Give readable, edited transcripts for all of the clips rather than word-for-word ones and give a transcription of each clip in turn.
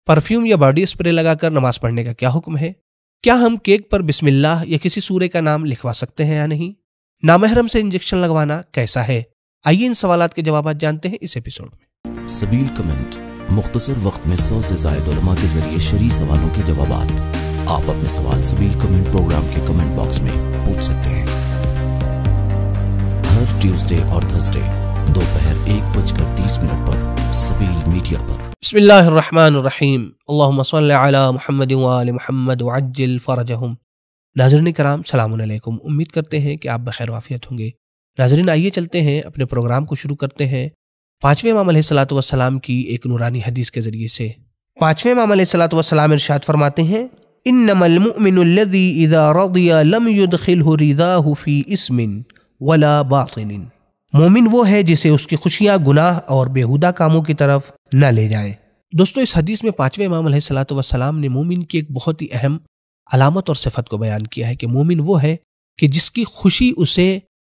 Perfume या body spray लगाकर नमाज पढ़ने का क्या हुक्म है? क्या हम केक पर बिस्मिल्लाह या किसी सूरे का नाम लिखवा सकते हैं या नहीं? नामहरम से इंजेक्शन लगवाना कैसा है? आइए इन सवालात के जवाब जानते हैं इस एपिसोड में। सबील कमेंट, मुख्तसर वक्त में 100 से ज़ायद उलमा के जरिए शरई सवालों के जवाबात। आप अपने सवाल सबील कमेंट प्रोग्राम के कमेंट बॉक्स में पूछ सकते हैं। हर ट्यूसडे और थर्सडे दोपहर 1:30 पर सबील मीडिया पर। बिस्मिल्लाहिर्रहमानिर्रहीम, अल्लाहुम्मा सल्लि अला मुहम्मद व आलि मुहम्मद वअज्जिल फरजहुम। नाज़रीन कराम, सलामुन अलैकुम। उम्मीद करते हैं कि आप बखैर वाफियत होंगे। नाज़रीन, आइए चलते हैं अपने प्रोग्राम को शुरू करते हैं 5वें इमाम अलैहिस्सलातु वस्सलाम की एक नूरानी हदीस के जरिए से। 5वें इमाम अलैहिस्सलातु वस्सलाम इरशाद फरमाते हैं, इन्नमल मुमिनुल्लज़ी इज़ा रदिया लम युदखिलहु रिदाहु फी इस्मिन वला बातिनिन। मोमिन वो है जिसे उसकी खुशियां गुनाह और बेहुदा कामों की तरफ न ले जाए। दोस्तों, इस हदीस में 5वें इमाम अलैहिस्सलातु वस्सलाम ने मोमिन की एक बहुत ही अहम अलामत और सिफत को बयान किया है कि मोमिन वो है कि जिसकी खुशी उसे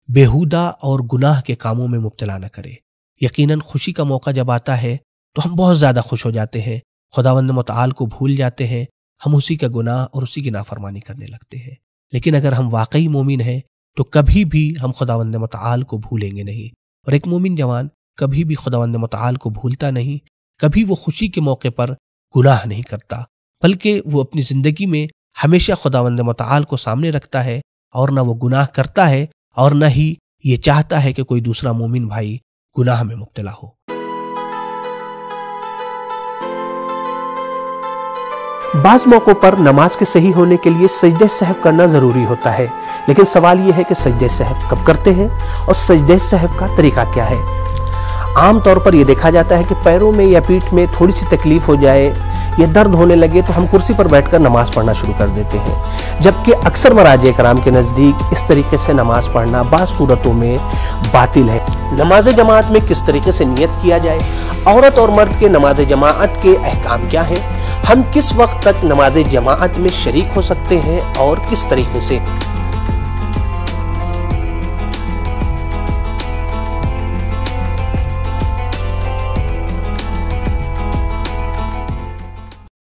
बेहुदा और गुनाह के कामों में मुब्तला न करे। यकीनन खुशी का मौका जब आता है तो हम बहुत ज़्यादा खुश हो जाते हैं, खुदावंद मुतआल को भूल जाते हैं, हम उसी का गुनाह और उसी की नाफरमानी करने लगते हैं। लेकिन अगर हम वाकई मोमिन हैं तो कभी भी हम खुदावंद मुतआल को भूलेंगे नहीं। और एक मोमिन जवान कभी भी खुदावंद मुतआल को भूलता नहीं, कभी वो खुशी के मौके पर गुनाह नहीं करता, बल्कि वो अपनी ज़िंदगी में हमेशा खुदावंद मुतआल को सामने रखता है और न वो गुनाह करता है और न ही ये चाहता है कि कोई दूसरा मोमिन भाई गुनाह में मुब्तला हो। बाज़ मौक़ों पर नमाज के सही होने के लिए सजदे सहव करना ज़रूरी होता है, लेकिन सवाल यह है कि सजदे सहव कब करते हैं और सजदे सहव का तरीका क्या है। आम तौर पर यह देखा जाता है कि पैरों में या पीठ में थोड़ी सी तकलीफ हो जाए या दर्द होने लगे तो हम कुर्सी पर बैठकर नमाज पढ़ना शुरू कर देते हैं, जबकि अक्सर मराजे कराम के नज़दीक इस तरीके से नमाज पढ़ना बाज़ सूरतों में बातिल है। नमाज जमात में किस तरीके से नियत किया जाए, औरत और मर्द के नमाज जमात के अहकाम क्या हैं, हम किस वक्त तक नमाज जमात में शरीक हो सकते हैं और किस तरीके से।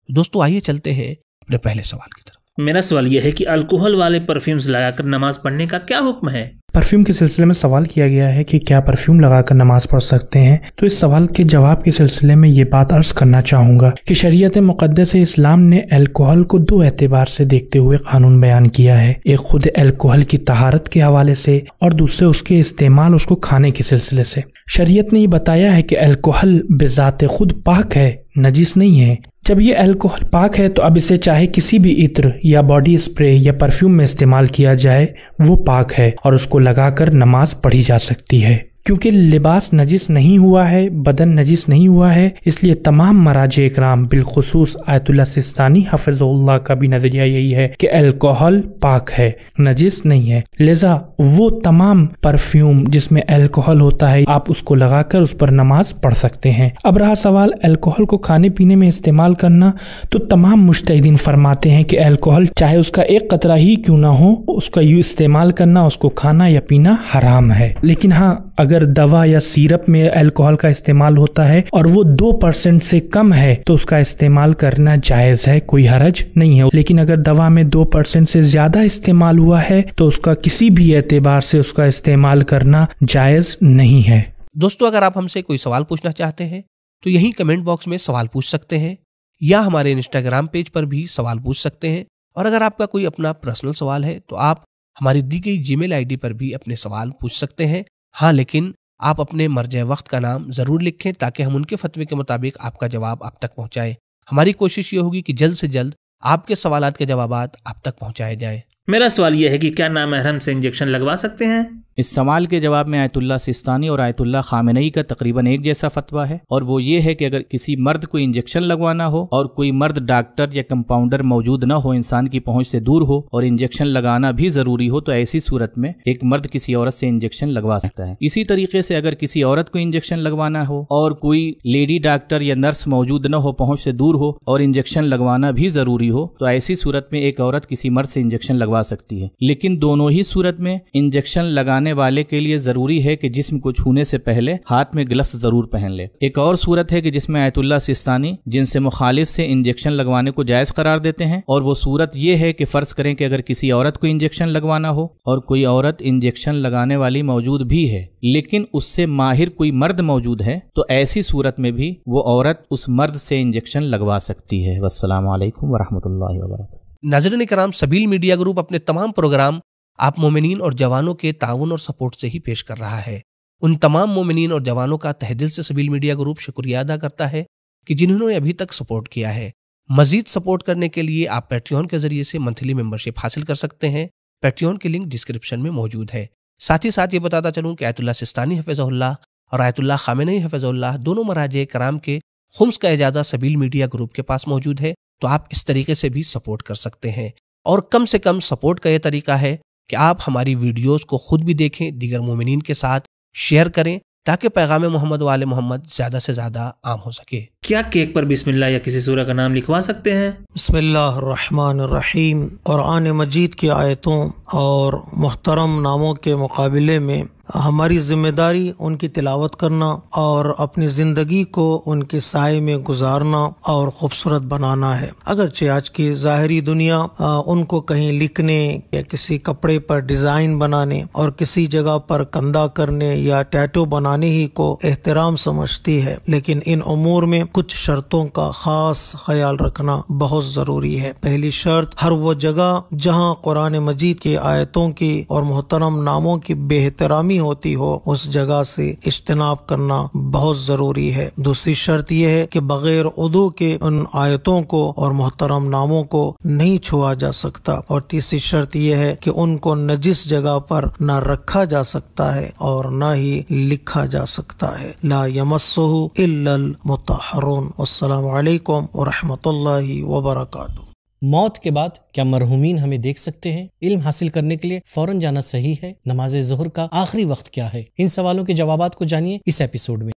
दोस्तों, आइए चलते हैं अपने पहले सवाल की तरफ। मेरा सवाल यह है कि अल्कोहल वाले परफ्यूम्स लगाकर नमाज पढ़ने का क्या हुक्म है? परफ्यूम के सिलसिले में सवाल किया गया है कि क्या परफ्यूम लगाकर नमाज पढ़ सकते हैं। तो इस सवाल के जवाब के सिलसिले में ये बात अर्ज करना चाहूँगा कि शरीयत मुक़द्दस इस्लाम ने अल्कोहल को दो एतबार से देखते हुए कानून बयान किया है। एक खुद अल्कोहल की तहारत के हवाले से और दूसरे उसके इस्तेमाल, उसको खाने के सिलसिले से। शरीयत ने ये बताया है कि अल्कोहल बेज़ाते खुद पाक है, नजीस नहीं है। जब ये अल्कोहल पाक है तो अब इसे चाहे किसी भी इत्र या बॉडी स्प्रे या परफ्यूम में इस्तेमाल किया जाए, वो पाक है और उसको लगाकर नमाज पढ़ी जा सकती है। क्योंकि लिबास नजिस नहीं हुआ है, बदन नजिस नहीं हुआ है, इसलिए तमाम मराजे इकराम बिलखुसूस आयतुल्लाह सिस्तानी हफिज़हुल्लाह का भी नजरिया यही है कि अल्कोहल पाक है, नजिस नहीं है। लिजा वो तमाम परफ्यूम जिसमें अल्कोहल होता है, आप उसको लगाकर उस पर नमाज पढ़ सकते हैं। अब रहा सवाल अल्कोहल को खाने पीने में इस्तेमाल करना, तो तमाम मुज्तहिदीन फरमाते हैं कि अल्कोहल चाहे उसका एक कतरा ही क्यों ना हो, उसका यूँ इस्तेमाल करना, उसको खाना या पीना हराम है। लेकिन हाँ, अगर दवा या सिरप में अल्कोहल का इस्तेमाल होता है और वो 2% से कम है तो उसका इस्तेमाल करना जायज है, कोई हरज नहीं है। लेकिन अगर दवा में 2% से ज्यादा इस्तेमाल हुआ है तो उसका किसी भी एतबार से उसका इस्तेमाल करना जायज नहीं है। दोस्तों, अगर आप हमसे कोई सवाल पूछना चाहते हैं तो यही कमेंट बॉक्स में सवाल पूछ सकते हैं या हमारे इंस्टाग्राम पेज पर भी सवाल पूछ सकते हैं। और अगर आपका कोई अपना पर्सनल सवाल है तो आप हमारी दी गई जीमेल आईडी पर भी अपने सवाल पूछ सकते हैं। हाँ, लेकिन आप अपने मर्जे वक्त का नाम जरूर लिखें ताकि हम उनके फतवे के मुताबिक आपका जवाब आप तक पहुंचाएं। हमारी कोशिश ये होगी कि जल्द से जल्द आपके सवालात के जवाबात आप तक पहुंचाए जाएं। मेरा सवाल यह है कि क्या नामहरम से इंजेक्शन लगवा सकते हैं? इस सवाल के जवाब में आयतुल्लाह सिस्तानी और आयतुल्लाह खामेनेई का तकरीबन एक जैसा फतवा है, और वो ये है कि अगर किसी मर्द को इंजेक्शन लगवाना हो और कोई मर्द डॉक्टर या कंपाउंडर मौजूद न हो, इंसान की पहुंच से दूर हो और इंजेक्शन लगाना भी जरूरी हो, तो ऐसी सूरत में एक मर्द किसी औरत से इंजेक्शन लगवा सकता है। इसी तरीके से अगर किसी औरत को इंजेक्शन लगवाना हो और कोई लेडी डॉक्टर या नर्स मौजूद न हो, पहुंच से दूर हो और इंजेक्शन लगवाना भी जरूरी हो, तो ऐसी सूरत में एक औरत किसी मर्द से इंजेक्शन लगवा सकती है। लेकिन दोनों ही सूरत में इंजेक्शन लगाने लगाने वाले के लिए जरूरी है कि जिस्म को छूने से पहले हाथ में ग्लव्स जरूर पहन ले। एक और सूरत है कि जिसमें आयतुल्लाह सिस्तानी जिनसे मुखालिफ से इंजेक्शन लगवाने को जायज करार देते हैं, और वो सूरत ये है कि फर्ज करें कि अगर किसी औरत को इंजेक्शन लगवाना हो और कोई औरत इंजेक्शन लगाने वाली मौजूद भी है लेकिन उससे माहिर कोई मर्द मौजूद है, तो ऐसी सूरत में भी वो औरत उस मर्द से इंजेक्शन लगवा सकती है। वस्सलामु अलैकुम वरहमतुल्लाहि वबरकातुहू। नाज़रीन किराम, सबील मीडिया ग्रुप अपने तमाम प्रोग्राम आप मोमिनीन और जवानों के ताउन और सपोर्ट से ही पेश कर रहा है। उन तमाम मोमिनीन और जवानों का तहे दिल से सबील मीडिया ग्रुप शुक्रिया अदा करता है कि जिन्होंने अभी तक सपोर्ट किया है। मजीद सपोर्ट करने के लिए आप पैट्रियन के जरिए से मंथली मेंबरशिप हासिल कर सकते हैं। पैट्रियन की लिंक डिस्क्रिप्शन में मौजूद है। साथ ही साथ ये बताता चलूँ कि आयतुल्लाह सिस्तानी हफिज़हुल्लाह और आयतुल्लाह खामेनी हफिज़हुल्लाह दोनों मराजे कराम के खुम्स का इजाज़ा सबील मीडिया ग्रुप के पास मौजूद है, तो आप इस तरीके से भी सपोर्ट कर सकते हैं। और कम से कम सपोर्ट का यह तरीका है कि आप हमारी वीडियोस को खुद भी देखें, दीगर मोमिनीन के साथ शेयर करें, ताकि पैगाम मोहम्मद वाले मोहम्मद ज़्यादा से ज़्यादा आम हो सके। क्या केक पर बिस्मिल्लाह या किसी सूरह का नाम लिखवा सकते हैं? बिस्मिल्लाहिर्रहमानिर्रहीम। कुरान मजीद की आयतों और मुहतरम नामों के मुकाबले में हमारी जिम्मेदारी उनकी तिलावत करना और अपनी ज़िंदगी को उनके साए में गुजारना और खूबसूरत बनाना है। अगरचे आज की ज़ाहिरी दुनिया उनको कहीं लिखने या किसी कपड़े पर डिज़ाइन बनाने और किसी जगह पर कंधा करने या टैटू बनाने ही को एहतराम समझती है, लेकिन इन उमूर में कुछ शर्तों का खास ख्याल रखना बहुत ज़रूरी है। पहली शर्त, हर वो जगह जहाँ कुरान मजीद की आयतों की और मुहतरम नामों की बेहतरामी होती हो उस जगह से इज्तनाब करना बहुत जरूरी है। दूसरी शर्त यह है कि बगैर उदू के उन आयतों को और मुहतरम नामों को नहीं छुआ जा सकता। और तीसरी शर्त यह है कि उनको नजिस जगह पर न रखा जा सकता है और न ही लिखा जा सकता है। ला यमस्सुहु इल्लल मुतहहरून। अस्सलामु अलैकुम व रहमतुल्लाहि व बरकातुहू। मौत के बाद क्या मरहूमीन हमें देख सकते हैं? इल्म हासिल करने के लिए फौरन जाना सही है? नमाज ज़ोहर का आखिरी वक्त क्या है? इन सवालों के जवाबात को जानिए इस एपिसोड में।